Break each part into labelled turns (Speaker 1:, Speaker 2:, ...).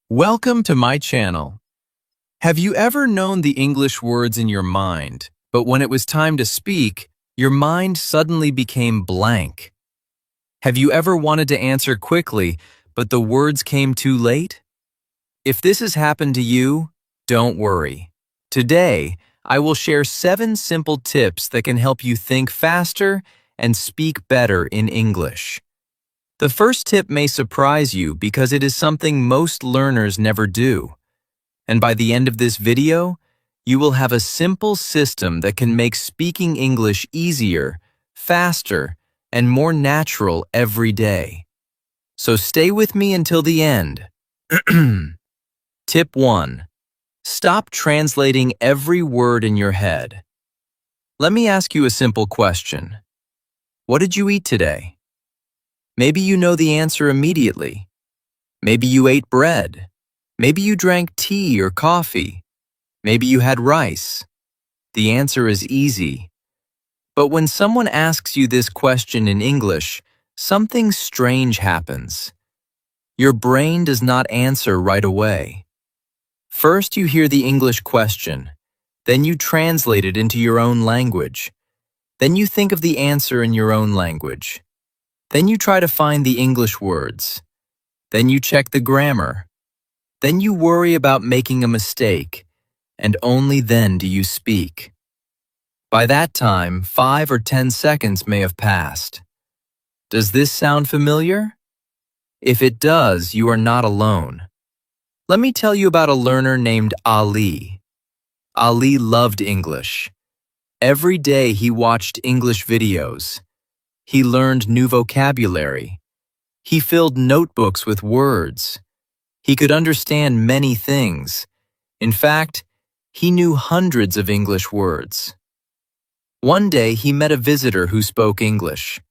Speaker 1: Welcome to my channel. Have you ever known the English words in your mind, but when it was time to speak, your mind suddenly became blank? Have you ever wanted to answer quickly, but the words came too late? If this has happened to you, don't worry. Today, I will share 7 simple tips that can help you think faster and speak better in English. The first tip may surprise you because it is something most learners never do. And by the end of this video, you will have a simple system that can make speaking English easier, faster, and more natural every day. So stay with me until the end. Tip 1. Stop translating every word in your head. Let me ask you a simple question. What did you eat today? Maybe you know the answer immediately. Maybe you ate bread. Maybe you drank tea or coffee. Maybe you had rice. The answer is easy. But when someone asks you this question in English, something strange happens. Your brain does not answer right away. First, you hear the English question. Then you translate it into your own language. Then you think of the answer in your own language. Then you try to find the English words. Then you check the grammar. Then you worry about making a mistake, and only then do you speak. By that time, 5 or 10 seconds may have passed. Does this sound familiar? If it does, you are not alone. Let me tell you about a learner named Ali. Ali loved English. Every day he watched English videos. He learned new vocabulary. He filled notebooks with words. He could understand many things. In fact, he knew hundreds of English words. One day he met a visitor who spoke English.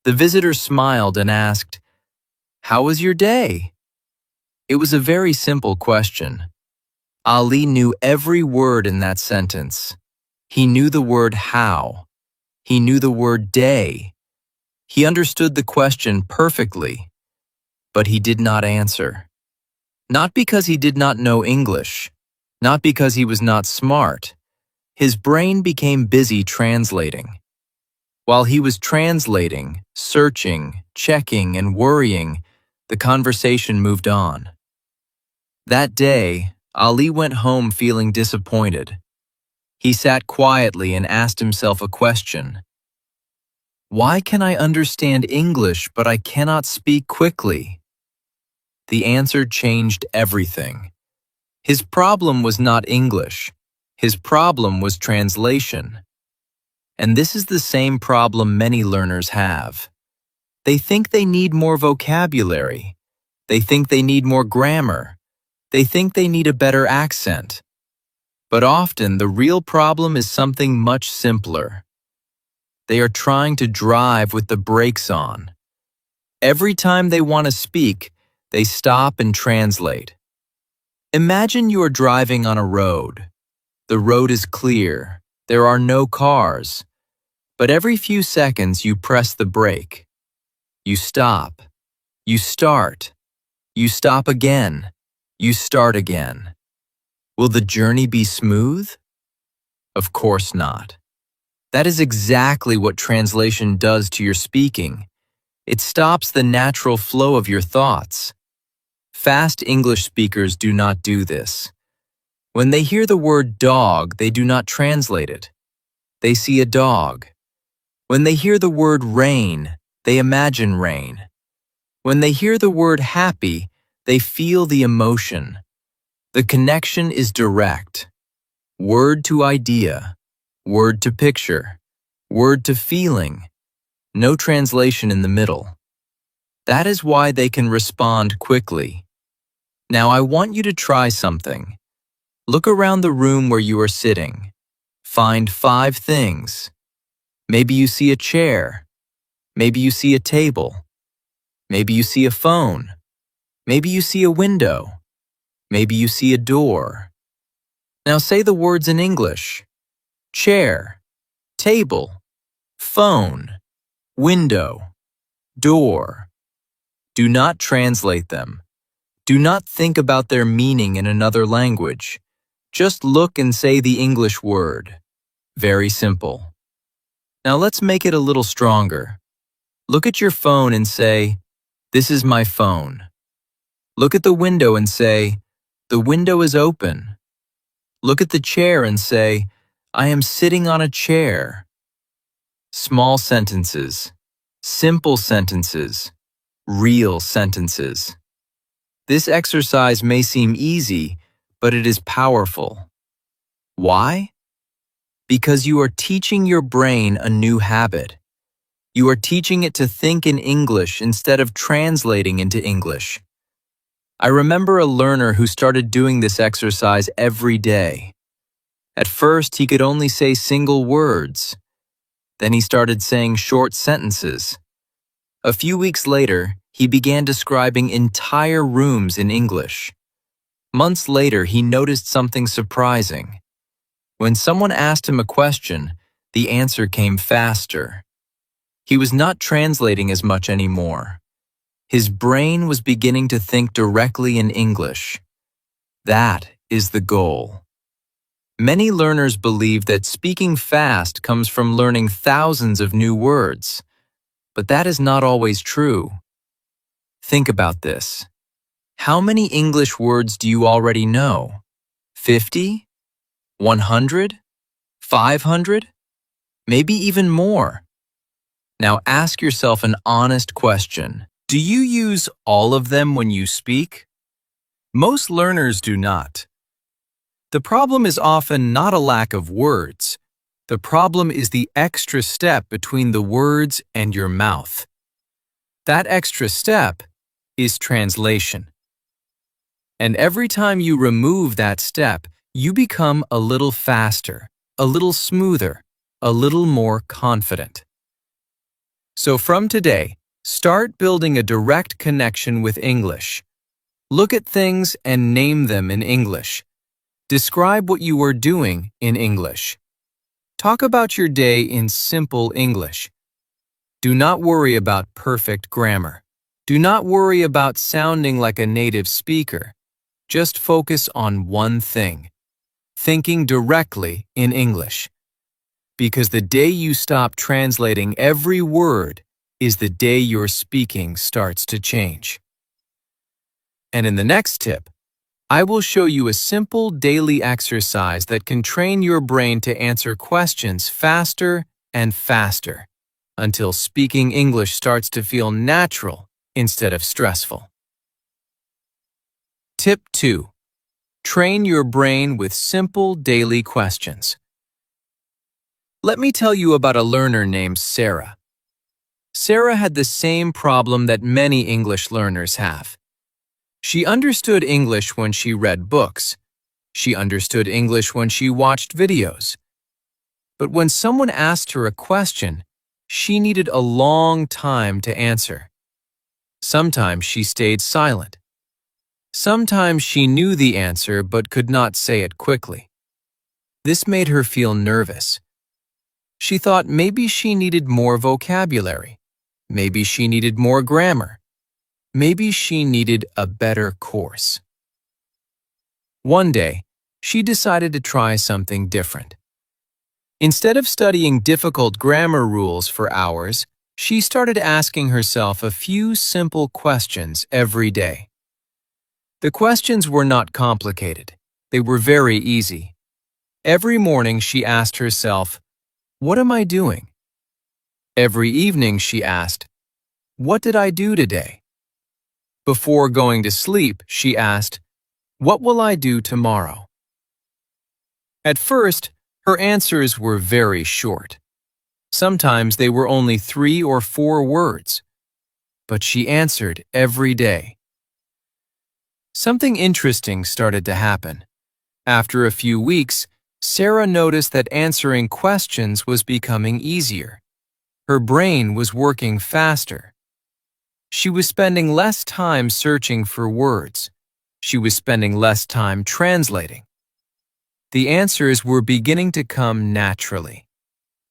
Speaker 1: The visitor smiled and asked, "How was your day?" It was a very simple question. Ali knew every word in that sentence. He knew the word how. He knew the word day. He understood the question perfectly, but he did not answer. Not because he did not know English, not because he was not smart. His brain became busy translating. While he was translating, searching, checking, and worrying, the conversation moved on. That day, Ali went home feeling disappointed. He sat quietly and asked himself a question. Why can I understand English but I cannot speak quickly? The answer changed everything. His problem was not English. His problem was translation. And this is the same problem many learners have. They think they need more vocabulary. They think they need more grammar. They think they need a better accent. But often the real problem is something much simpler. They are trying to drive with the brakes on. Every time they want to speak, they stop and translate. Imagine you are driving on a road. The road is clear. There are no cars. But every few seconds you press the brake. You stop. You start. You stop again. You start again. Will the journey be smooth? Of course not. That is exactly what translation does to your speaking. It stops the natural flow of your thoughts. Fast English speakers do not do this. When they hear the word dog, they do not translate it. They see a dog. When they hear the word rain, they imagine rain. When they hear the word happy, they feel the emotion. The connection is direct. Word to idea. Word to picture, word to feeling, no translation in the middle. That is why they can respond quickly. Now I want you to try something. Look around the room where you are sitting. Find 5 things. Maybe you see a chair. Maybe you see a table. Maybe you see a phone. Maybe you see a window. Maybe you see a door. Now say the words in English. Chair, table, phone, window, door. Do not translate them. Do not think about their meaning in another language. Just look and say the English word. Very simple. Now let's make it a little stronger. Look at your phone and say, "This is my phone." Look at the window and say, "The window is open." Look at the chair and say, "I am sitting on a chair." Small sentences, simple sentences, real sentences. This exercise may seem easy, but it is powerful. Why? Because you are teaching your brain a new habit. You are teaching it to think in English instead of translating into English. I remember a learner who started doing this exercise every day. At first, he could only say single words. Then he started saying short sentences. A few weeks later, he began describing entire rooms in English. Months later, he noticed something surprising. When someone asked him a question, the answer came faster. He was not translating as much anymore. His brain was beginning to think directly in English. That is the goal. Many learners believe that speaking fast comes from learning thousands of new words, but that is not always true. Think about this. How many English words do you already know? 50? 100? 500? Maybe even more. Now ask yourself an honest question. Do you use all of them when you speak? Most learners do not. The problem is often not a lack of words. The problem is the extra step between the words and your mouth. That extra step is translation. And every time you remove that step, you become a little faster, a little smoother, a little more confident. So from today, start building a direct connection with English. Look at things and name them in English. Describe what you are doing in English. Talk about your day in simple English. Do not worry about perfect grammar. Do not worry about sounding like a native speaker. Just focus on one thing: thinking directly in English. Because the day you stop translating every word is the day your speaking starts to change. And in the next tip, I will show you a simple daily exercise that can train your brain to answer questions faster and faster until speaking English starts to feel natural instead of stressful. Tip 2. Train your brain with simple daily questions. Let me tell you about a learner named Sarah. Sarah had the same problem that many English learners have. She understood English when she read books. She understood English when she watched videos. But when someone asked her a question, she needed a long time to answer. Sometimes she stayed silent. Sometimes she knew the answer but could not say it quickly. This made her feel nervous. She thought maybe she needed more vocabulary. Maybe she needed more grammar. Maybe she needed a better course. One day, she decided to try something different. Instead of studying difficult grammar rules for hours, she started asking herself a few simple questions every day. The questions were not complicated. They were very easy. Every morning she asked herself, "What am I doing?" Every evening she asked, "What did I do today?" Before going to sleep, she asked, "What will I do tomorrow?" At first, her answers were very short. Sometimes they were only 3 or 4 words. But she answered every day. Something interesting started to happen. After a few weeks, Sarah noticed that answering questions was becoming easier. Her brain was working faster. She was spending less time searching for words. She was spending less time translating. The answers were beginning to come naturally.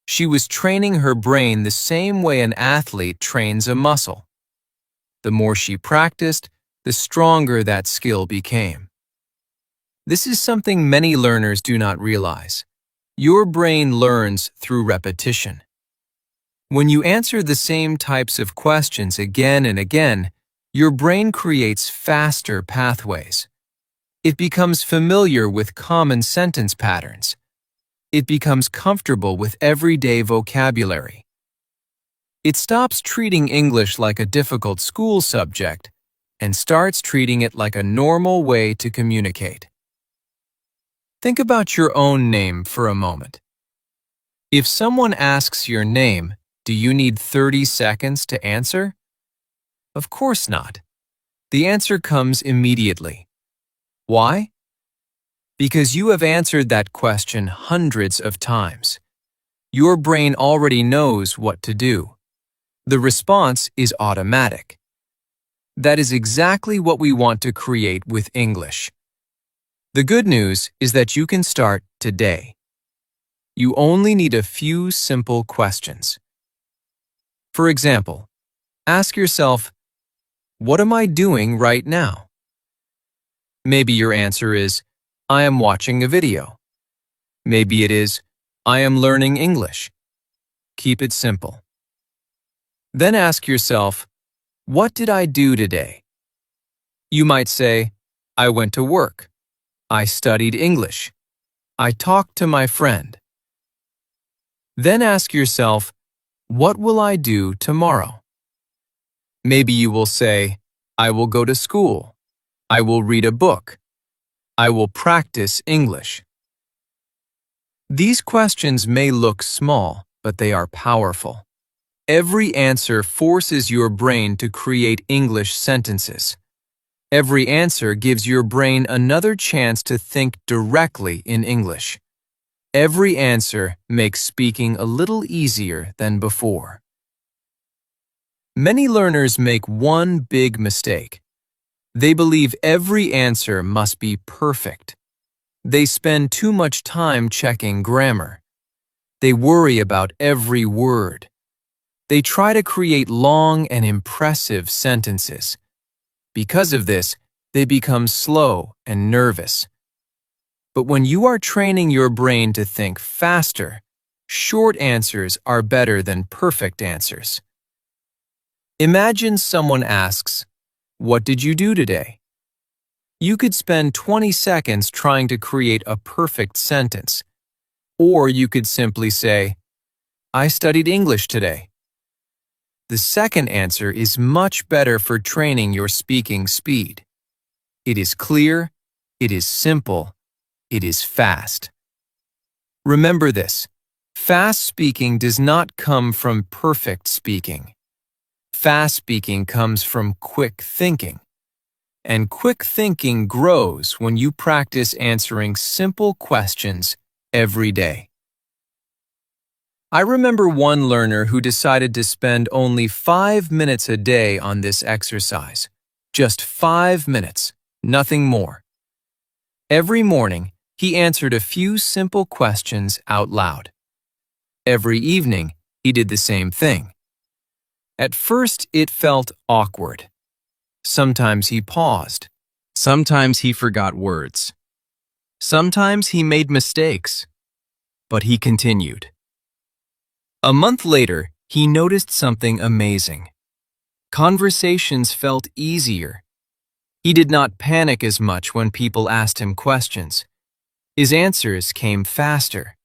Speaker 1: She was training her brain the same way an athlete trains a muscle. The more she practiced, the stronger that skill became. This is something many learners do not realize. Your brain learns through repetition. When you answer the same types of questions again and again, your brain creates faster pathways. It becomes familiar with common sentence patterns. It becomes comfortable with everyday vocabulary. It stops treating English like a difficult school subject and starts treating it like a normal way to communicate. Think about your own name for a moment. If someone asks your name, do you need 30 seconds to answer? Of course not. The answer comes immediately. Why? Because you have answered that question hundreds of times. Your brain already knows what to do. The response is automatic. That is exactly what we want to create with English. The good news is that you can start today. You only need a few simple questions. For example, ask yourself, what am I doing right now? Maybe your answer is, I am watching a video. Maybe it is, I am learning English. Keep it simple. Then ask yourself, what did I do today? You might say, I went to work. I studied English. I talked to my friend. Then ask yourself, what will I do tomorrow? Maybe you will say, I will go to school. I will read a book. I will practice English. These questions may look small, but they are powerful. Every answer forces your brain to create English sentences. Every answer gives your brain another chance to think directly in English. Every answer makes speaking a little easier than before. Many learners make one big mistake. They believe every answer must be perfect. They spend too much time checking grammar. They worry about every word. They try to create long and impressive sentences. Because of this, they become slow and nervous. But when you are training your brain to think faster, short answers are better than perfect answers. Imagine someone asks, what did you do today? You could spend 20 seconds trying to create a perfect sentence. Or you could simply say, I studied English today. The second answer is much better for training your speaking speed. It is clear, it is simple, it is fast. Remember this, fast speaking does not come from perfect speaking. Fast speaking comes from quick thinking. And quick thinking grows when you practice answering simple questions every day. I remember one learner who decided to spend only 5 minutes a day on this exercise. Just 5 minutes, nothing more. Every morning, he answered a few simple questions out loud. Every evening, he did the same thing. At first, it felt awkward. Sometimes he paused. Sometimes he forgot words. Sometimes he made mistakes. But he continued. A month later, he noticed something amazing. Conversations felt easier. He did not panic as much when people asked him questions. His answers came faster.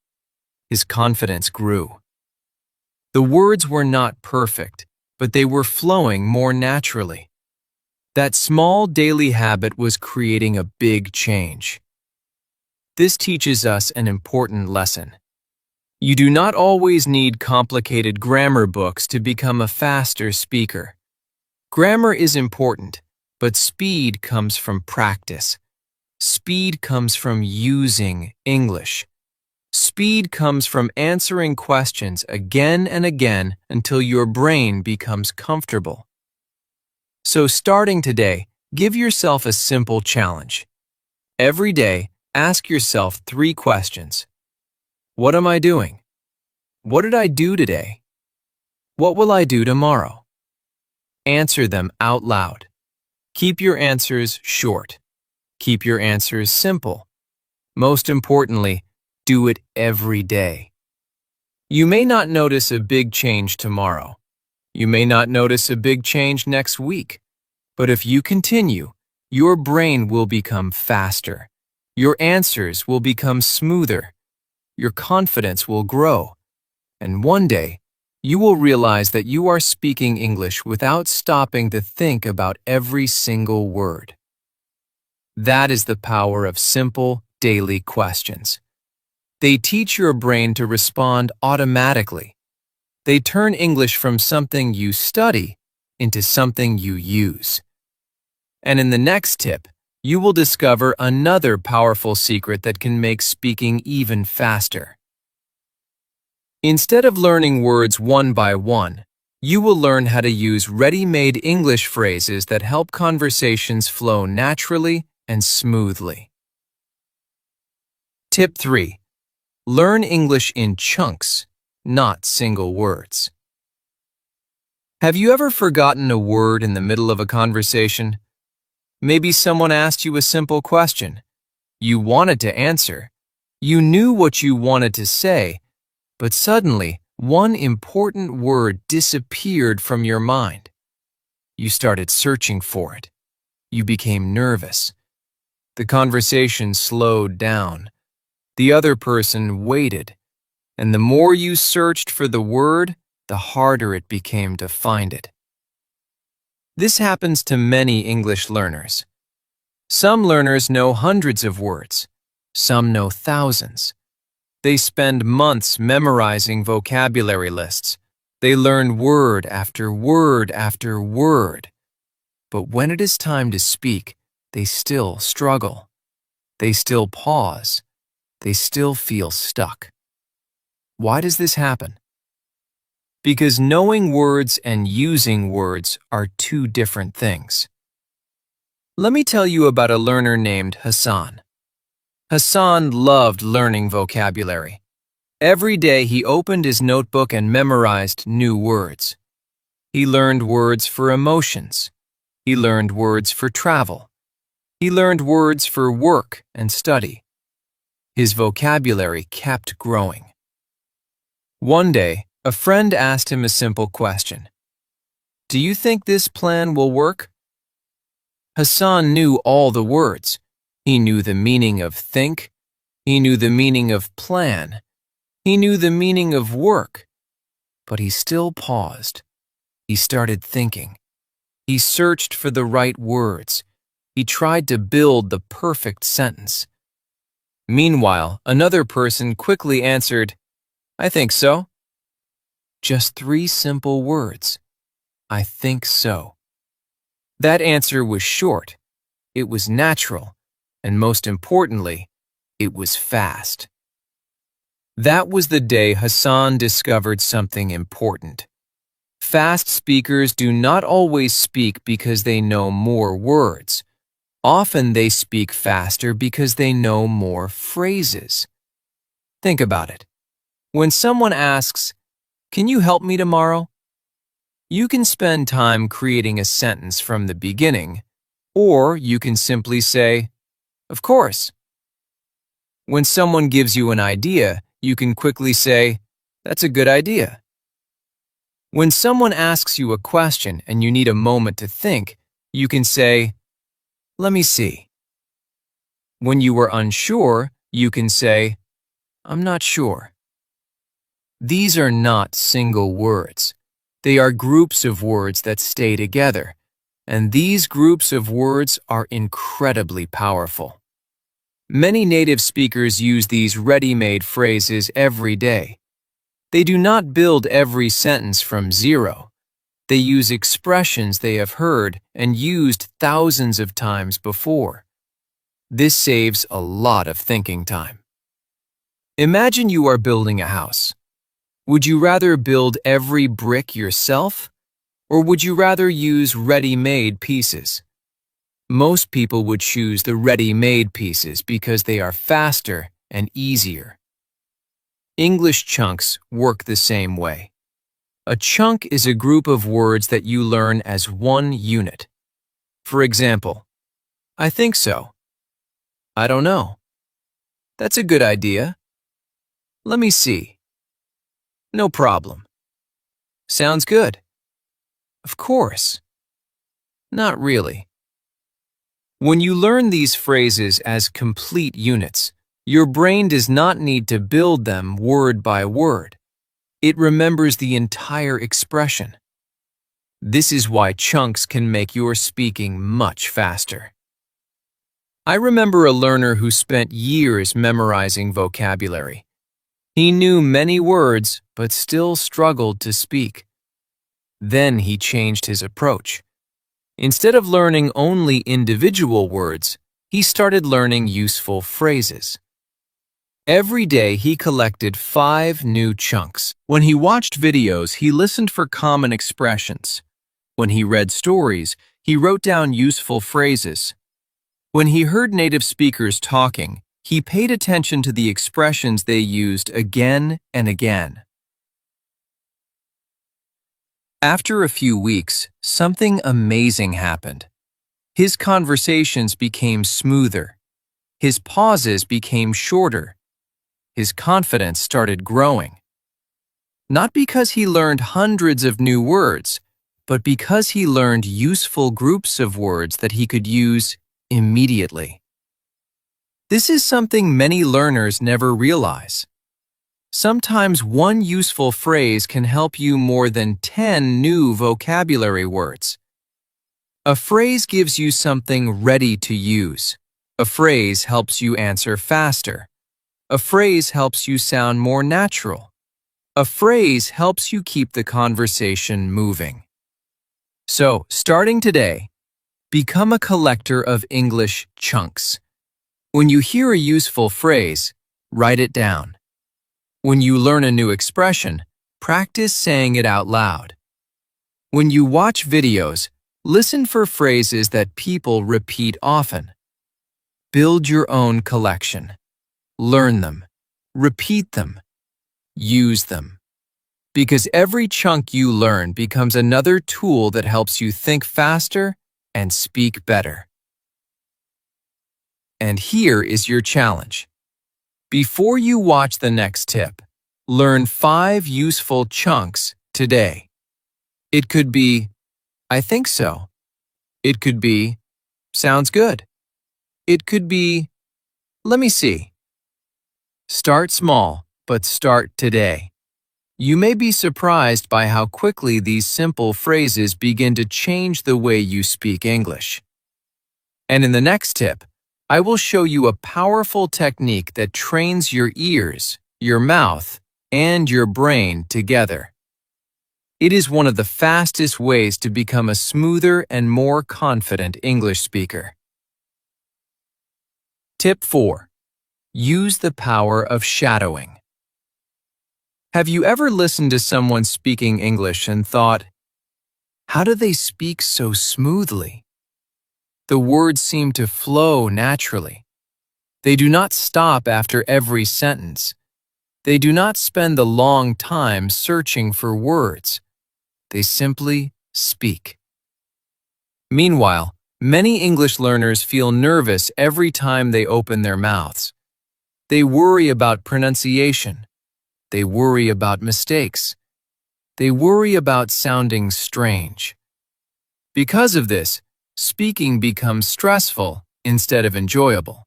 Speaker 1: His confidence grew. The words were not perfect, but they were flowing more naturally. That small daily habit was creating a big change. This teaches us an important lesson. You do not always need complicated grammar books to become a faster speaker. Grammar is important, but speed comes from practice. Speed comes from using English. Speed comes from answering questions again and again until your brain becomes comfortable. So starting today, give yourself a simple challenge. Every day, ask yourself 3 questions. What am I doing? What did I do today? What will I do tomorrow? Answer them out loud. Keep your answers short. Keep your answers simple. Most importantly, do it every day. You may not notice a big change tomorrow. You may not notice a big change next week. But if you continue, your brain will become faster. Your answers will become smoother. Your confidence will grow. And one day, you will realize that you are speaking English without stopping to think about every single word. That is the power of simple, daily questions. They teach your brain to respond automatically. They turn English from something you study into something you use. And in the next tip, you will discover another powerful secret that can make speaking even faster. Instead of learning words one by one, you will learn how to use ready-made English phrases that help conversations flow naturally and smoothly. Tip 3. Learn English in chunks, not single words. Have you ever forgotten a word in the middle of a conversation? Maybe someone asked you a simple question. You wanted to answer. You knew what you wanted to say, but suddenly one important word disappeared from your mind. You started searching for it. You became nervous. The conversation slowed down. The other person waited, and the more you searched for the word, the harder it became to find it. This happens to many English learners. Some learners know hundreds of words. Some know thousands. They spend months memorizing vocabulary lists. They learn word after word after word. But when it is time to speak, they still struggle. They still pause. They still feel stuck. Why does this happen? Because knowing words and using words are two different things. Let me tell you about a learner named Hassan. Hassan loved learning vocabulary. Every day he opened his notebook and memorized new words. He learned words for emotions. He learned words for travel. He learned words for work and study. His vocabulary kept growing. One day, a friend asked him a simple question. Do you think this plan will work? Hassan knew all the words. He knew the meaning of think. He knew the meaning of plan. He knew the meaning of work. But he still paused. He started thinking. He searched for the right words. He tried to build the perfect sentence. Meanwhile, another person quickly answered, I think so. Just 3 simple words. I think so. That answer was short. It was natural. And most importantly, it was fast. That was the day Hassan discovered something important. Fast speakers do not always speak because they know more words. Often they speak faster because they know more phrases. Think about it. When someone asks, "Can you help me tomorrow?" You can spend time creating a sentence from the beginning, or you can simply say, "Of course." When someone gives you an idea, you can quickly say, "That's a good idea." When someone asks you a question and you need a moment to think, you can say, "Let me see." When you are unsure, you can say, "I'm not sure." These are not single words. They are groups of words that stay together, and these groups of words are incredibly powerful. Many native speakers use these ready-made phrases every day. They do not build every sentence from zero. They use expressions they have heard and used thousands of times before. This saves a lot of thinking time. Imagine you are building a house. Would you rather build every brick yourself, or would you rather use ready-made pieces? Most people would choose the ready-made pieces because they are faster and easier. English chunks work the same way. A chunk is a group of words that you learn as one unit. For example, I think so. I don't know. That's a good idea. Let me see. No problem. Sounds good. Of course. Not really. When you learn these phrases as complete units, your brain does not need to build them word by word. It remembers the entire expression. This is why chunks can make your speaking much faster. I remember a learner who spent years memorizing vocabulary. He knew many words, but still struggled to speak. Then he changed his approach. Instead of learning only individual words, he started learning useful phrases. Every day he collected 5 new chunks. When he watched videos, he listened for common expressions. When he read stories, he wrote down useful phrases. When he heard native speakers talking, he paid attention to the expressions they used again and again. After a few weeks, something amazing happened. His conversations became smoother. His pauses became shorter. His confidence started growing. Not because he learned hundreds of new words, but because he learned useful groups of words that he could use immediately. This is something many learners never realize. Sometimes one useful phrase can help you more than 10 new vocabulary words. A phrase gives you something ready to use. A phrase helps you answer faster. A phrase helps you sound more natural. A phrase helps you keep the conversation moving. So, starting today, become a collector of English chunks. When you hear a useful phrase, write it down. When you learn a new expression, practice saying it out loud. When you watch videos, listen for phrases that people repeat often. Build your own collection. Learn them. Repeat them. Use them. Because every chunk you learn becomes another tool that helps you think faster and speak better. And here is your challenge. Before you watch the next tip, learn 5 useful chunks today. It could be, I think so. It could be, sounds good. It could be, let me see. Start small, but start today. You may be surprised by how quickly these simple phrases begin to change the way you speak English. And in the next tip, I will show you a powerful technique that trains your ears, your mouth, and your brain together. It is one of the fastest ways to become a smoother and more confident English speaker. Tip 4. Use the power of shadowing. Have you ever listened to someone speaking English and thought, how do they speak so smoothly? The words seem to flow naturally. They do not stop after every sentence. They do not spend a long time searching for words. They simply speak. Meanwhile, many English learners feel nervous every time they open their mouths. They worry about pronunciation. They worry about mistakes. They worry about sounding strange. Because of this, speaking becomes stressful instead of enjoyable.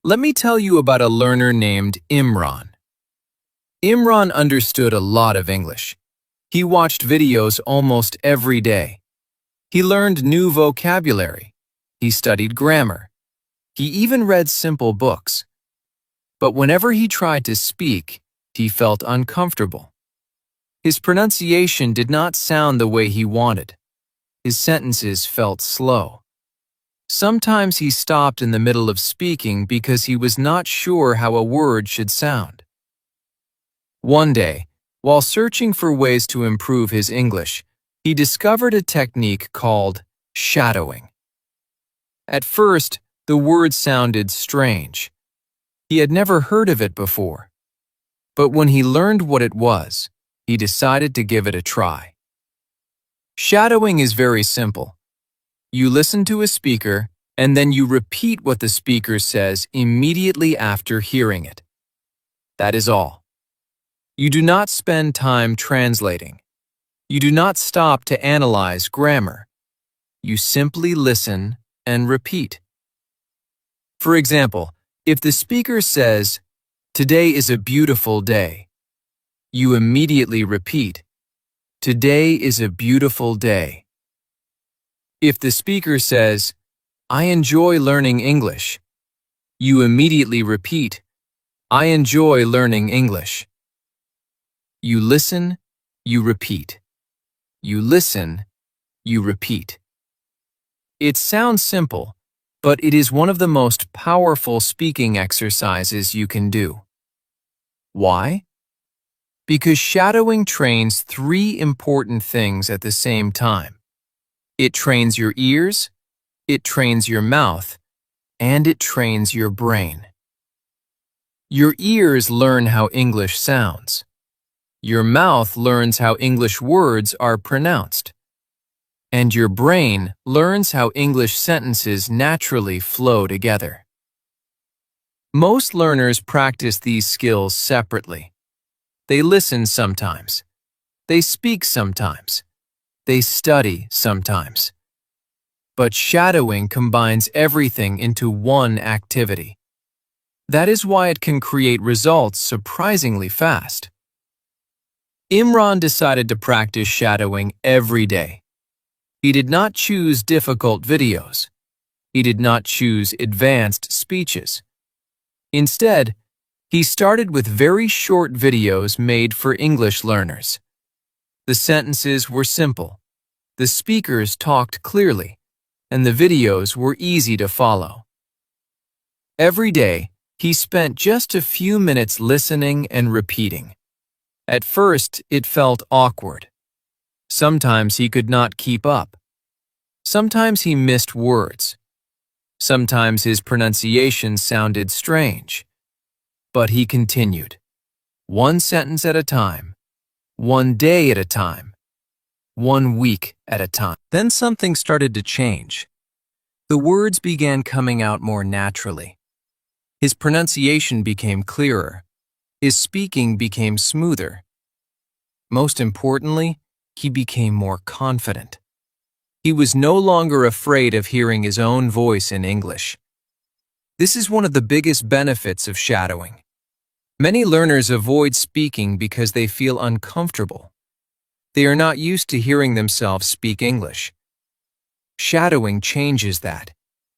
Speaker 1: Let me tell you about a learner named Imran. Imran understood a lot of English. He watched videos almost every day. He learned new vocabulary. He studied grammar. He even read simple books. But whenever he tried to speak, he felt uncomfortable. His pronunciation did not sound the way he wanted. His sentences felt slow. Sometimes he stopped in the middle of speaking because he was not sure how a word should sound. One day, while searching for ways to improve his English, he discovered a technique called shadowing. At first, the word sounded strange. He had never heard of it before. But when he learned what it was, he decided to give it a try. Shadowing is very simple. You listen to a speaker, and then you repeat what the speaker says immediately after hearing it. That is all. You do not spend time translating. You do not stop to analyze grammar. You simply listen and repeat. For example, if the speaker says, "Today is a beautiful day," you immediately repeat, "Today is a beautiful day." If the speaker says, "I enjoy learning English," you immediately repeat, "I enjoy learning English." You listen, you repeat. You listen, you repeat. It sounds simple, but it is one of the most powerful speaking exercises you can do. Why? Because shadowing trains three important things at the same time. It trains your ears, it trains your mouth, and it trains your brain. Your ears learn how English sounds. Your mouth learns how English words are pronounced. And your brain learns how English sentences naturally flow together. Most learners practice these skills separately. They listen sometimes. They speak sometimes. They study sometimes. But shadowing combines everything into one activity. That is why it can create results surprisingly fast. Imran decided to practice shadowing every day. He did not choose difficult videos. He did not choose advanced speeches. Instead, he started with very short videos made for English learners. The sentences were simple, the speakers talked clearly, and the videos were easy to follow. Every day, he spent just a few minutes listening and repeating. At first, it felt awkward. Sometimes he could not keep up. Sometimes he missed words. Sometimes his pronunciation sounded strange. But he continued, one sentence at a time, one day at a time, one week at a time. Then something started to change. The words began coming out more naturally. His pronunciation became clearer. His speaking became smoother. Most importantly, he became more confident. He was no longer afraid of hearing his own voice in English. This is one of the biggest benefits of shadowing. Many learners avoid speaking because they feel uncomfortable. They are not used to hearing themselves speak English. Shadowing changes that.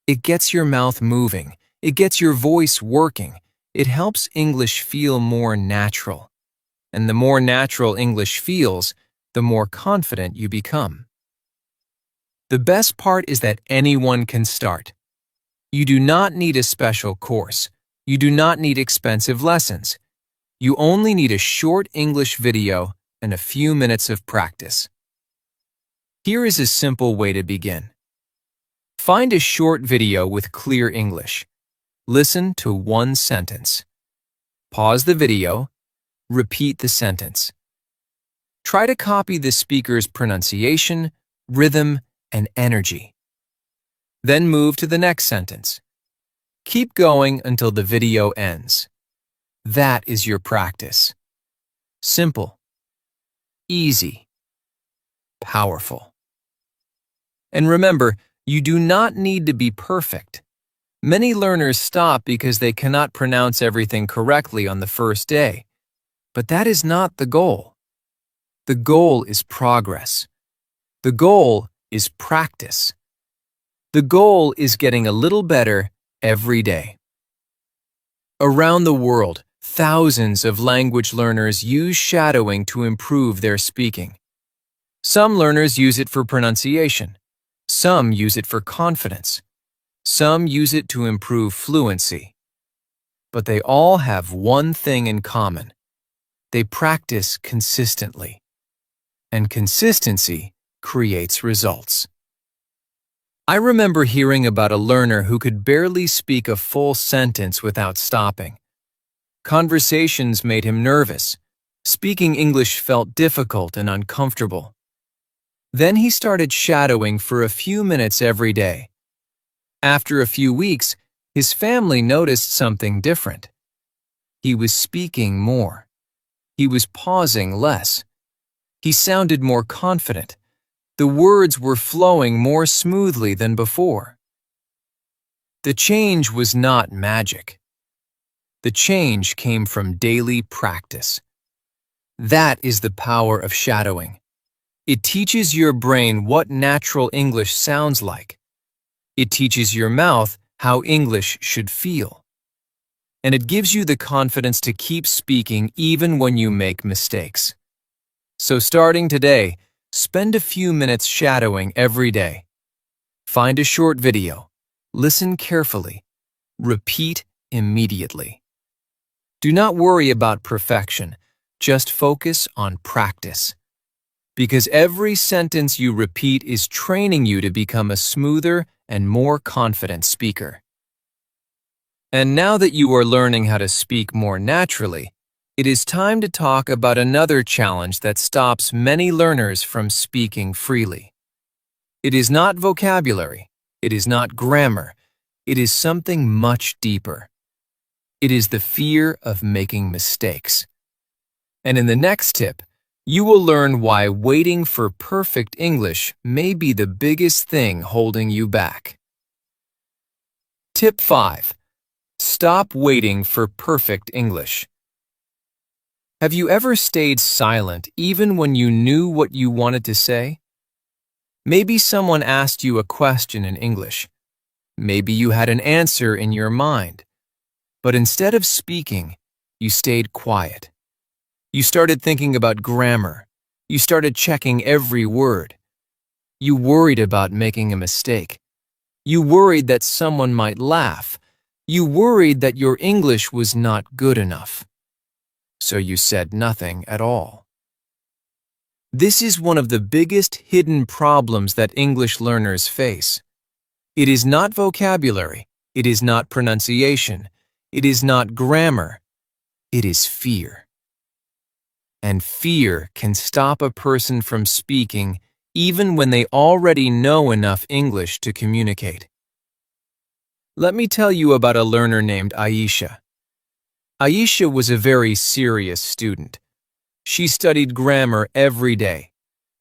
Speaker 1: It gets your mouth moving. It gets your voice working. It helps English feel more natural. And the more natural English feels, the more confident you become. The best part is that anyone can start. You do not need a special course. You do not need expensive lessons. You only need a short English video and a few minutes of practice. Here is a simple way to begin. Find a short video with clear English. Listen to one sentence. Pause the video. Repeat the sentence. Try to copy the speaker's pronunciation, rhythm, and energy. Then move to the next sentence. Keep going until the video ends. That is your practice. Simple, easy, powerful. And remember, you do not need to be perfect. Many learners stop because they cannot pronounce everything correctly on the first day. But that is not the goal. The goal is progress. The goal is practice. The goal is getting a little better every day. Around the world, thousands of language learners use shadowing to improve their speaking. Some learners use it for pronunciation. Some use it for confidence. Some use it to improve fluency. But they all have one thing in common. They practice consistently. And consistency creates results. I remember hearing about a learner who could barely speak a full sentence without stopping. Conversations made him nervous. Speaking English felt difficult and uncomfortable. Then he started shadowing for a few minutes every day. After a few weeks, his family noticed something different. He was speaking more. He was pausing less. He sounded more confident. The words were flowing more smoothly than before. The change was not magic. The change came from daily practice. That is the power of shadowing. It teaches your brain what natural English sounds like. It teaches your mouth how English should feel. And it gives you the confidence to keep speaking even when you make mistakes. So starting today, spend a few minutes shadowing every day. Find a short video. Listen carefully. Repeat immediately. Do not worry about perfection. Just focus on practice. Because every sentence you repeat is training you to become a smoother and more confident speaker. And now that you are learning how to speak more naturally, it is time to talk about another challenge that stops many learners from speaking freely. It is not vocabulary. It is not grammar. It is something much deeper. It is the fear of making mistakes. And in the next tip, you will learn why waiting for perfect English may be the biggest thing holding you back. Tip 5. Stop waiting for perfect English. Have you ever stayed silent even when you knew what you wanted to say? Maybe someone asked you a question in English. Maybe you had an answer in your mind. But instead of speaking, you stayed quiet. You started thinking about grammar. You started checking every word. You worried about making a mistake. You worried that someone might laugh. You worried that your English was not good enough. So you said nothing at all. This is one of the biggest hidden problems that English learners face. It is not vocabulary. It is not pronunciation. It is not grammar. It is fear. And fear can stop a person from speaking even when they already know enough English to communicate. Let me tell you about a learner named Aisha. Aisha was a very serious student. She studied grammar every day.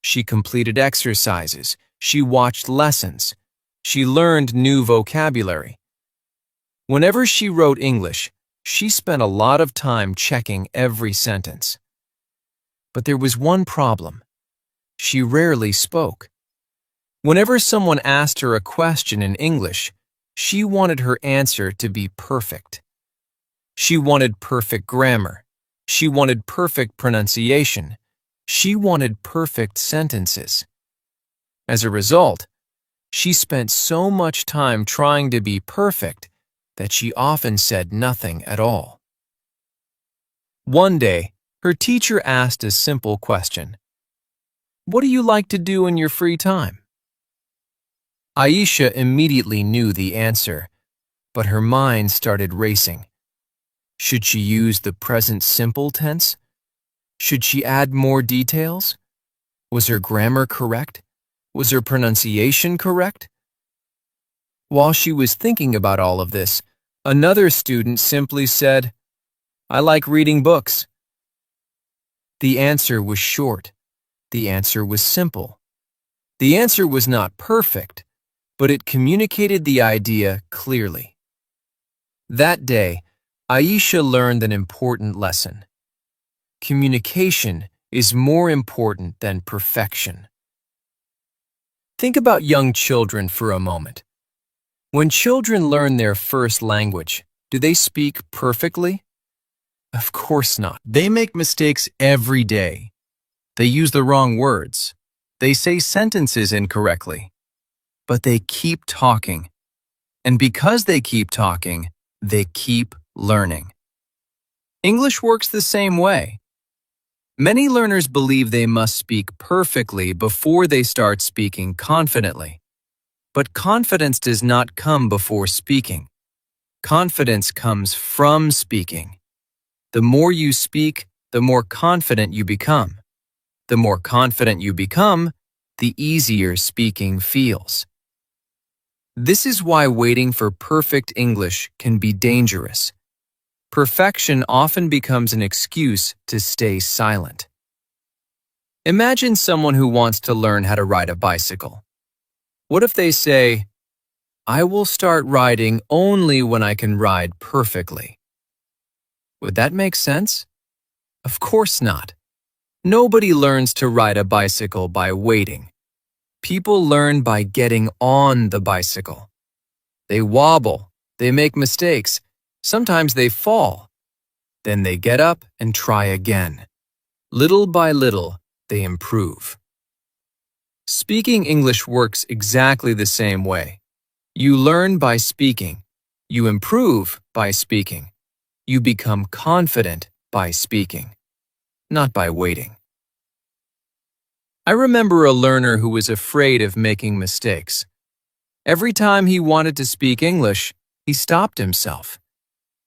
Speaker 1: She completed exercises. She watched lessons. She learned new vocabulary. Whenever she wrote English, she spent a lot of time checking every sentence. But there was one problem. She rarely spoke. Whenever someone asked her a question in English, she wanted her answer to be perfect. She wanted perfect grammar. She wanted perfect pronunciation. She wanted perfect sentences. As a result, she spent so much time trying to be perfect that she often said nothing at all. One day, her teacher asked a simple question. "What do you like to do in your free time?" Aisha immediately knew the answer, but her mind started racing. Should she use the present simple tense? Should she add more details? Was her grammar correct? Was her pronunciation correct? While she was thinking about all of this, another student simply said, "I like reading books." The answer was short. The answer was simple. The answer was not perfect, but it communicated the idea clearly. That day, Aisha learned an important lesson. Communication is more important than perfection. Think about young children for a moment. When children learn their first language, do they speak perfectly? Of course not. They make mistakes every day. They use the wrong words. They say sentences incorrectly. But they keep talking. And because they keep talking, they keep learning. English works the same way. Many learners believe they must speak perfectly before they start speaking confidently. But confidence does not come before speaking. Confidence comes from speaking. The more you speak, the more confident you become. The more confident you become, the easier speaking feels. This is why waiting for perfect English can be dangerous. Perfection often becomes an excuse to stay silent. Imagine someone who wants to learn how to ride a bicycle. What if they say, "I will start riding only when I can ride perfectly"? Would that make sense? Of course not. Nobody learns to ride a bicycle by waiting. People learn by getting on the bicycle. They wobble, they make mistakes, sometimes they fall. Then they get up and try again. Little by little, they improve. Speaking English works exactly the same way. You learn by speaking. You improve by speaking. You become confident by speaking, not by waiting. I remember a learner who was afraid of making mistakes. Every time he wanted to speak English, he stopped himself.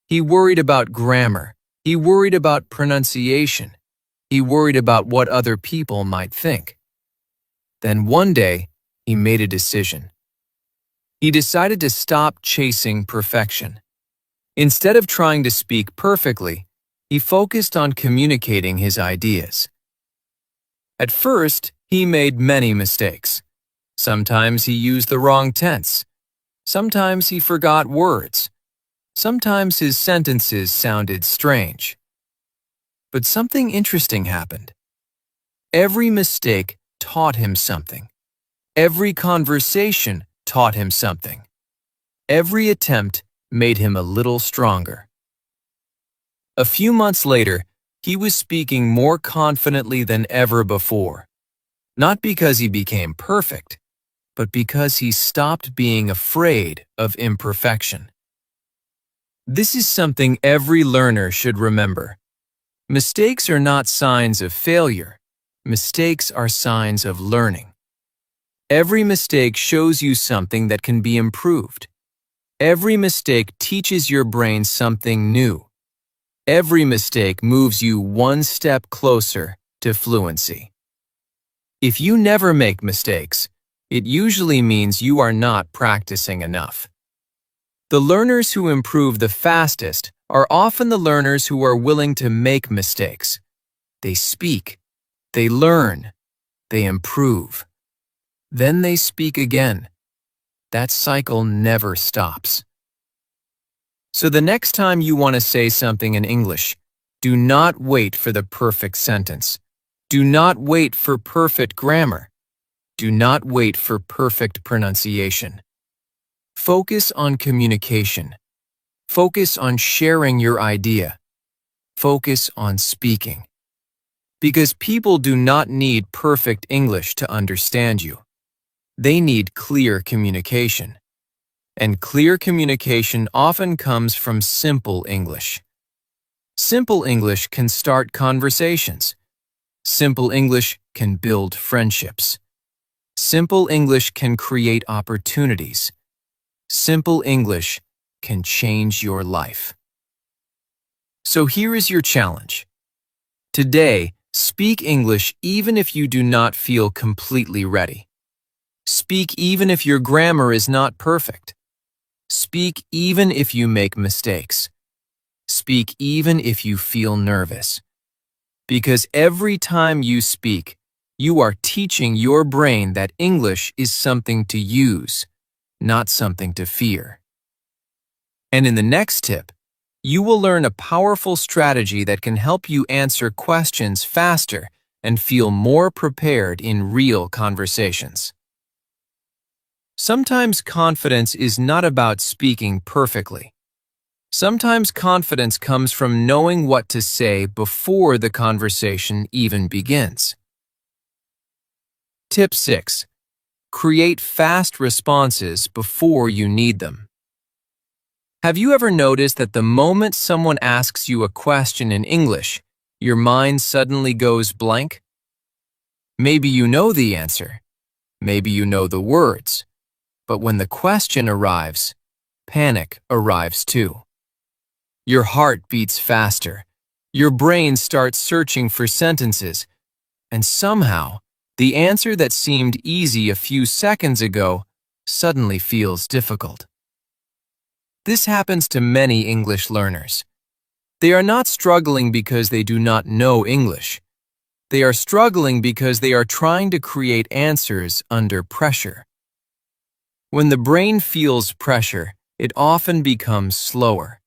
Speaker 1: He worried about grammar. He worried about pronunciation. He worried about what other people might think. Then one day, he made a decision. He decided to stop chasing perfection. Instead of trying to speak perfectly, he focused on communicating his ideas. At first, he made many mistakes. Sometimes he used the wrong tense. Sometimes he forgot words. Sometimes his sentences sounded strange. But something interesting happened. Every mistake taught him something. Every conversation taught him something. Every attempt made him a little stronger. A few months later, he was speaking more confidently than ever before. Not because he became perfect, but because he stopped being afraid of imperfection. This is something every learner should remember. Mistakes are not signs of failure. Mistakes are signs of learning. Every mistake shows you something that can be improved. Every mistake teaches your brain something new. Every mistake moves you one step closer to fluency. If you never make mistakes, it usually means you are not practicing enough. The learners who improve the fastest are often the learners who are willing to make mistakes. They speak, they learn, they improve. Then they speak again. That cycle never stops. So the next time you want to say something in English, do not wait for the perfect sentence. Do not wait for perfect grammar. Do not wait for perfect pronunciation. Focus on communication. Focus on sharing your idea. Focus on speaking. Because people do not need perfect English to understand you. They need clear communication. And clear communication often comes from simple English. Simple English can start conversations. Simple English can build friendships. Simple English can create opportunities. Simple English can change your life. So here is your challenge. Today, speak English even if you do not feel completely ready. Speak even if your grammar is not perfect. Speak even if you make mistakes. Speak even if you feel nervous. Because every time you speak, you are teaching your brain that English is something to use, not something to fear. And in the next tip, you will learn a powerful strategy that can help you answer questions faster and feel more prepared in real conversations. Sometimes confidence is not about speaking perfectly. Sometimes confidence comes from knowing what to say before the conversation even begins. Tip 6. Create fast responses before you need them. Have you ever noticed that the moment someone asks you a question in English, your mind suddenly goes blank? Maybe you know the answer. Maybe you know the words. But when the question arrives, panic arrives too. Your heart beats faster. Your brain starts searching for sentences. And somehow, The answer that seemed easy a few seconds ago suddenly feels difficult. This happens to many English learners. They are not struggling because they do not know English. They are struggling because they are trying to create answers under pressure. When the brain feels pressure, it often becomes slower.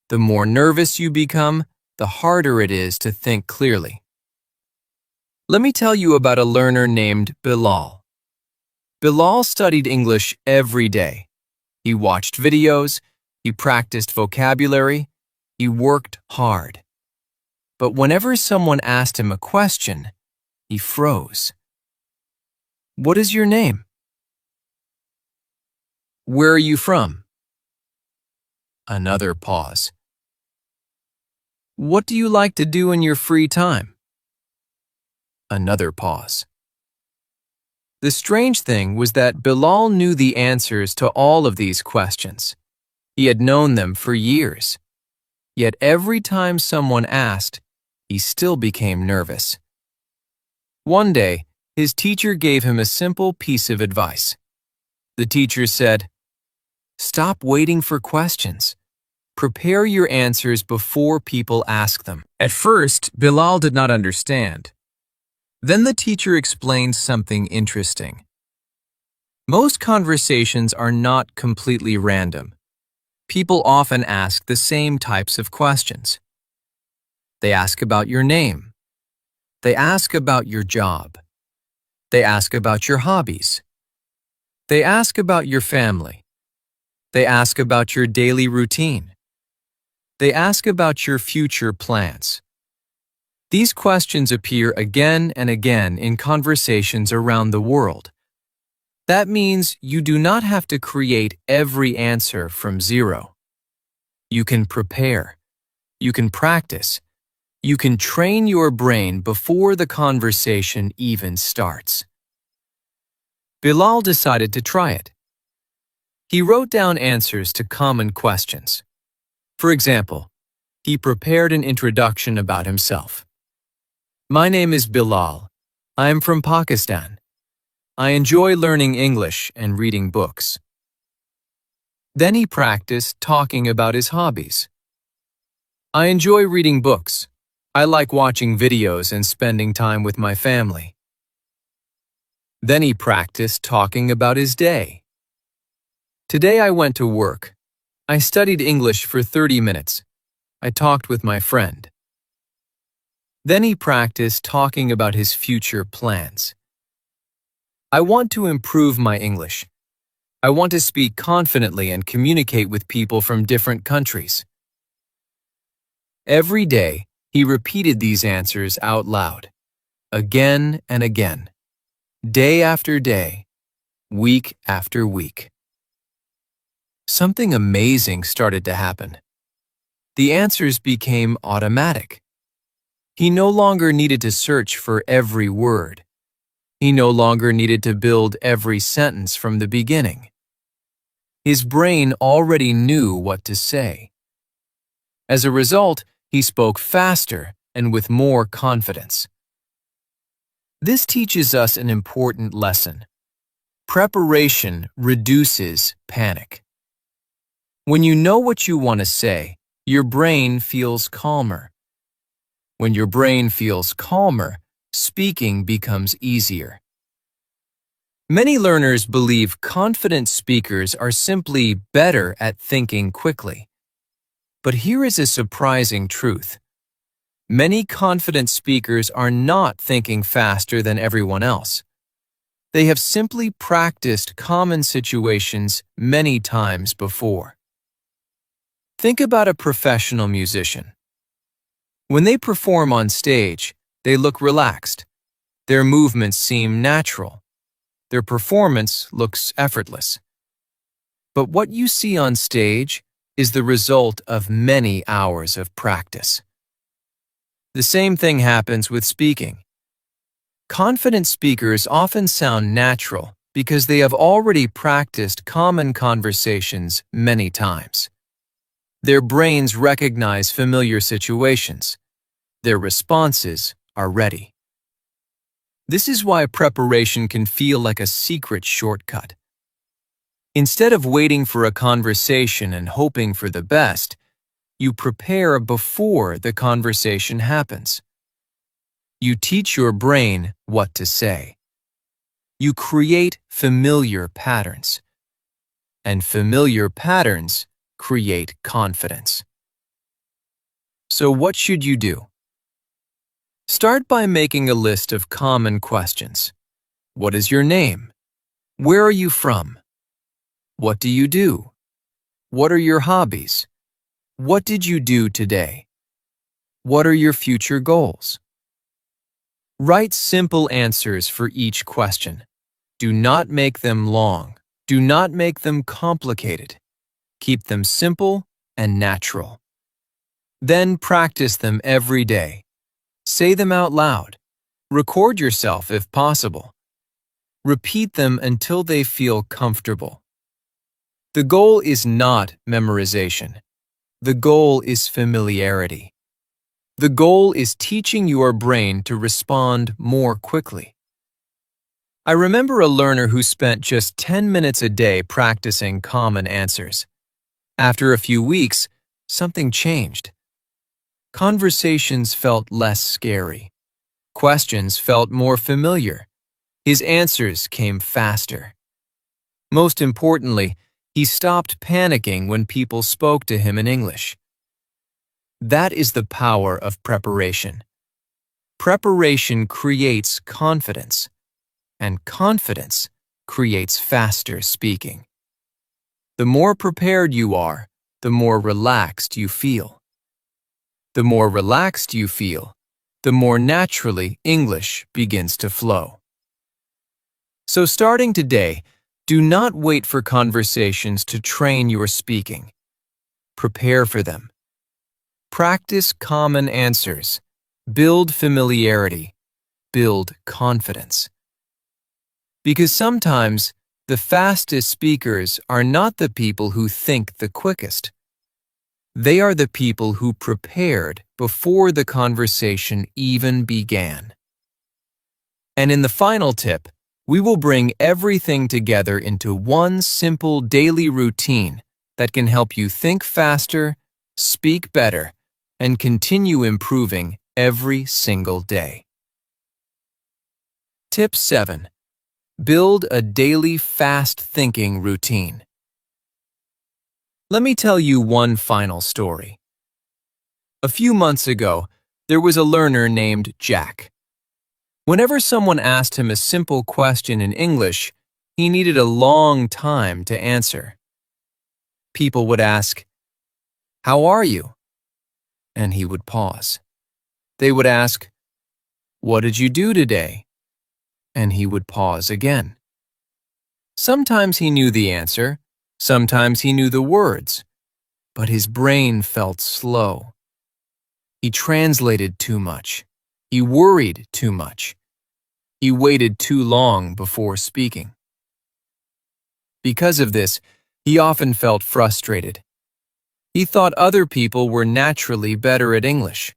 Speaker 1: The more nervous you become, the harder it is to think clearly. Let me tell you about a learner named Bilal. Bilal studied English every day. He watched videos, he practiced vocabulary, he worked hard. But whenever someone asked him a question, he froze. What is your name? Where are you from? Another pause. What do you like to do in your free time? Another pause. The strange thing was that Bilal knew the answers to all of these questions. He had known them for years. Yet every time someone asked, he still became nervous. One day, his teacher gave him a simple piece of advice. The teacher said, "Stop waiting for questions. Prepare your answers before people ask them." At first, Bilal did not understand. Then the teacher explained something interesting. Most conversations are not completely random. People often ask the same types of questions. They ask about your name. They ask about your job. They ask about your hobbies. They ask about your family. They ask about your daily routine. They ask about your future plans. These questions appear again and again in conversations around the world. That means you do not have to create every answer from zero. You can prepare. You can practice. You can train your brain before the conversation even starts. Bilal decided to try it. He wrote down answers to common questions. For example, he prepared an introduction about himself. My name is Bilal. I am from Pakistan. I enjoy learning English and reading books. Then he practiced talking about his hobbies. I enjoy reading books. I like watching videos and spending time with my family. Then he practiced talking about his day. Today I went to work. I studied English for 30 minutes. I talked with my friend. Then he practiced talking about his future plans. I want to improve my English. I want to speak confidently and communicate with people from different countries. Every day, he repeated these answers out loud, again and again, day after day, week after week. Something amazing started to happen. The answers became automatic. He no longer needed to search for every word. He no longer needed to build every sentence from the beginning. His brain already knew what to say. As a result, he spoke faster and with more confidence. This teaches us an important lesson. Preparation reduces panic. When you know what you want to say, your brain feels calmer. When your brain feels calmer, speaking becomes easier. Many learners believe confident speakers are simply better at thinking quickly. But here is a surprising truth. Many confident speakers are not thinking faster than everyone else. They have simply practiced common situations many times before. Think about a professional musician. When they perform on stage, they look relaxed. Their movements seem natural. Their performance looks effortless. But what you see on stage is the result of many hours of practice. The same thing happens with speaking. Confident speakers often sound natural because they have already practiced common conversations many times. Their brains recognize familiar situations. Their responses are ready. This is why preparation can feel like a secret shortcut. Instead of waiting for a conversation and hoping for the best, you prepare before the conversation happens. You teach your brain what to say. You create familiar patterns. And familiar patterns create confidence. So what should you do? Start by making a list of common questions. What is your name? Where are you from? What do you do? What are your hobbies? What did you do today? What are your future goals? Write simple answers for each question. Do not make them long. Do not make them complicated. Keep them simple and natural. Then practice them every day. Say them out loud. Record yourself if possible. Repeat them until they feel comfortable. The goal is not memorization. The goal is familiarity. The goal is teaching your brain to respond more quickly. I remember a learner who spent just 10 minutes a day practicing common answers. After a few weeks, something changed. Conversations felt less scary. Questions felt more familiar. His answers came faster. Most importantly, he stopped panicking when people spoke to him in English. That is the power of preparation. Preparation creates confidence, and confidence creates faster speaking. The more prepared you are, the more relaxed you feel. The more relaxed you feel, the more naturally English begins to flow. So starting today, do not wait for conversations to train your speaking. Prepare for them. Practice common answers. Build familiarity. Build confidence. Because sometimes the fastest speakers are not the people who think the quickest. They are the people who prepared before the conversation even began. And in the final tip, we will bring everything together into one simple daily routine that can help you think faster, speak better, and continue improving every single day. Tip 7. Build a daily fast thinking routine. Let me tell you one final story. A few months ago, there was a learner named Jack. Whenever someone asked him a simple question in English, he needed a long time to answer. People would ask, "How are you?" And he would pause. They would ask, "What did you do today?" And he would pause again. Sometimes he knew the answer, sometimes he knew the words, but his brain felt slow. He translated too much. He worried too much. He waited too long before speaking. Because of this, he often felt frustrated. He thought other people were naturally better at English.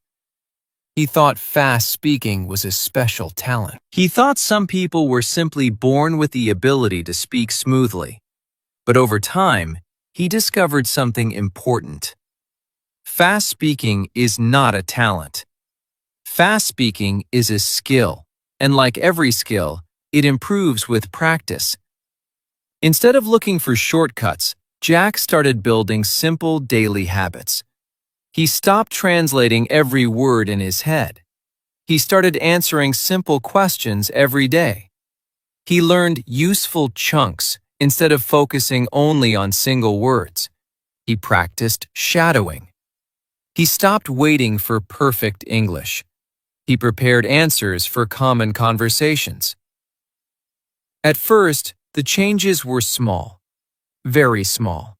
Speaker 1: He thought fast speaking was a special talent. He thought some people were simply born with the ability to speak smoothly. But over time, he discovered something important. Fast speaking is not a talent. Fast speaking is a skill, and like every skill, it improves with practice. Instead of looking for shortcuts, Jack started building simple daily habits. He stopped translating every word in his head. He started answering simple questions every day. He learned useful chunks instead of focusing only on single words. He practiced shadowing. He stopped waiting for perfect English. He prepared answers for common conversations. At first, the changes were small, very small.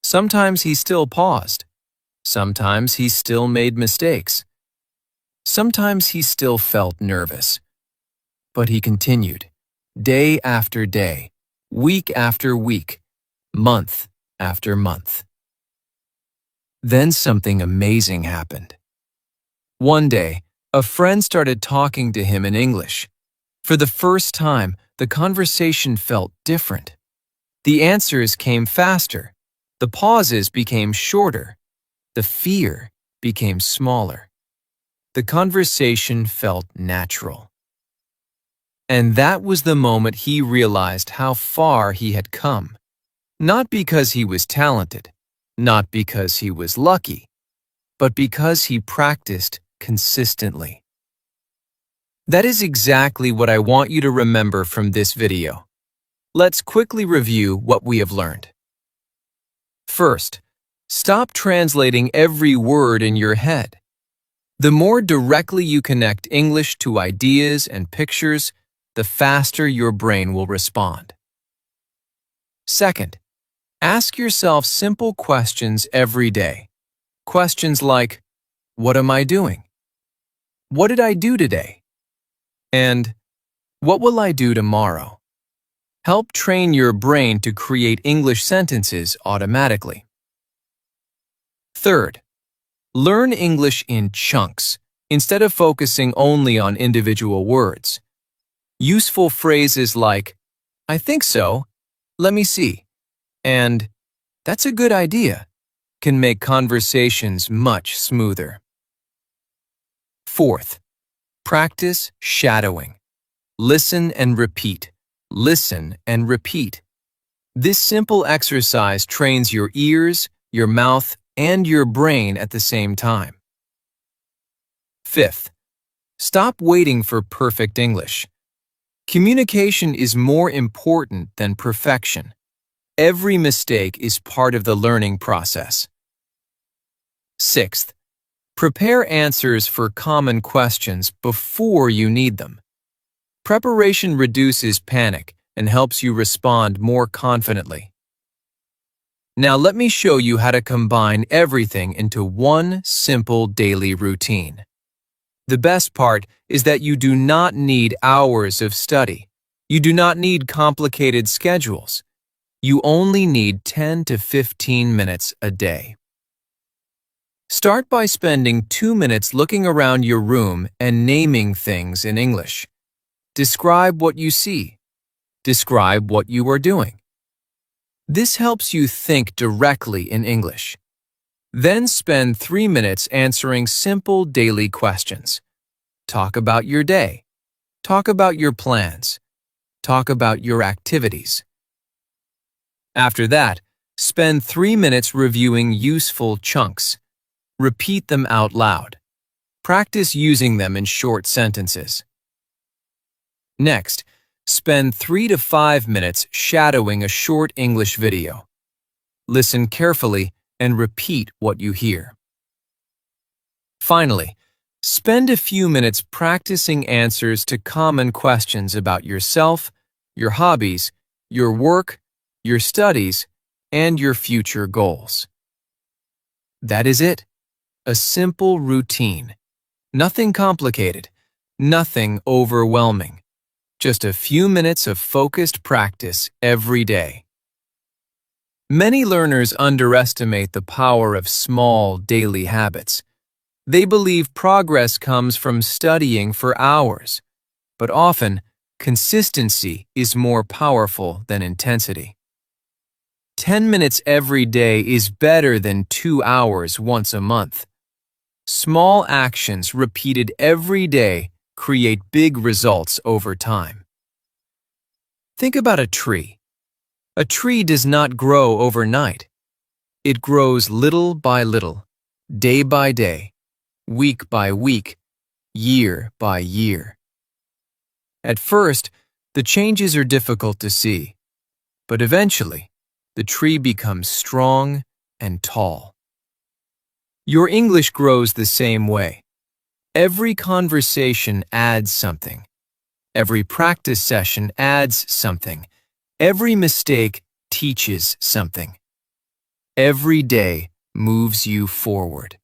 Speaker 1: Sometimes he still paused. Sometimes he still made mistakes. Sometimes he still felt nervous. But he continued, day after day, week after week, month after month. Then something amazing happened. One day, a friend started talking to him in English. For the first time, the conversation felt different. The answers came faster. The pauses became shorter. The fear became smaller. The conversation felt natural. And that was the moment he realized how far he had come. Not because he was talented, not because he was lucky, but because he practiced consistently. That is exactly what I want you to remember from this video. Let's quickly review what we have learned. First, stop translating every word in your head. The more directly you connect English to ideas and pictures, the faster your brain will respond. Second, ask yourself simple questions every day. Questions like, what am I doing? What did I do today? And what will I do tomorrow? Help train your brain to create English sentences automatically. Third, learn English in chunks instead of focusing only on individual words. Useful phrases like, I think so, let me see, and that's a good idea can make conversations much smoother. Fourth, practice shadowing. Listen and repeat. Listen and repeat. This simple exercise trains your ears, your mouth, and your brain at the same time. Fifth, stop waiting for perfect English. Communication is more important than perfection. Every mistake is part of the learning process. Sixth, prepare answers for common questions before you need them. Preparation reduces panic and helps you respond more confidently. Now let me show you how to combine everything into one simple daily routine. The best part is that you do not need hours of study. You do not need complicated schedules. You only need 10 to 15 minutes a day. Start by spending 2 minutes looking around your room and naming things in English. Describe what you see. Describe what you are doing. This helps you think directly in English. Then spend 3 minutes answering simple daily questions. Talk about your day. Talk about your plans. Talk about your activities. After that, spend 3 minutes reviewing useful chunks. Repeat them out loud. Practice using them in short sentences. Next, spend 3 to 5 minutes shadowing a short English video. Listen carefully and repeat what you hear. Finally, spend a few minutes practicing answers to common questions about yourself, your hobbies, your work, your studies, and your future goals. That is it. A simple routine. Nothing complicated. Nothing overwhelming. Just a few minutes of focused practice every day. Many learners underestimate the power of small daily habits. They believe progress comes from studying for hours, but often consistency is more powerful than intensity. 10 minutes every day is better than 2 hours once a month. Small actions repeated every day create big results over time. Think about a tree. A tree does not grow overnight. It grows little by little, day by day, week by week, year by year. At first, the changes are difficult to see, but eventually, the tree becomes strong and tall. Your English grows the same way. Every conversation adds something. Every practice session adds something. Every mistake teaches something. Every day moves you forward.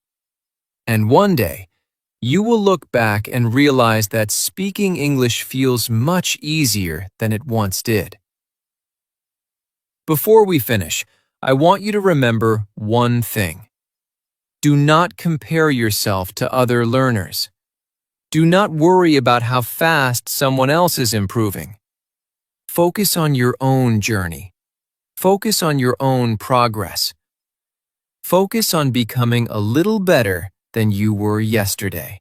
Speaker 1: And one day, you will look back and realize that speaking English feels much easier than it once did. Before we finish, I want you to remember one thing. Do not compare yourself to other learners. Do not worry about how fast someone else is improving. Focus on your own journey. Focus on your own progress. Focus on becoming a little better than you were yesterday.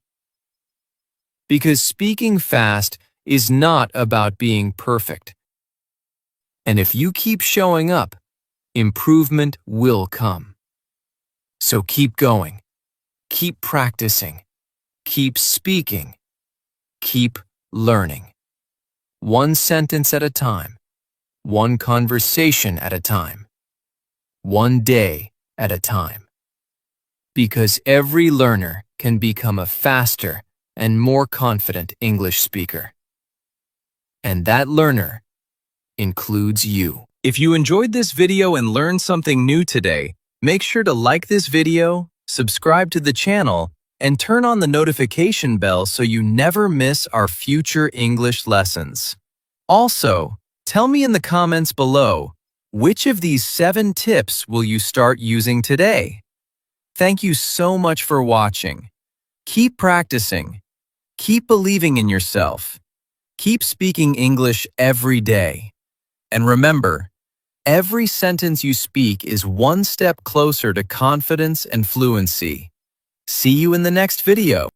Speaker 1: Because speaking fast is not about being perfect. And if you keep showing up, improvement will come. So keep going. Keep practicing. Keep speaking. Keep learning. One sentence at a time. One conversation at a time. One day at a time. Because every learner can become a faster and more confident English speaker. And that learner includes you. If you enjoyed this video and learned something new today, make sure to like this video, subscribe to the channel, and turn on the notification bell so you never miss our future English lessons. Also, tell me in the comments below, which of these 7 tips will you start using today? Thank you so much for watching. Keep practicing. Keep believing in yourself. Keep speaking English every day. And remember, every sentence you speak is one step closer to confidence and fluency. See you in the next video.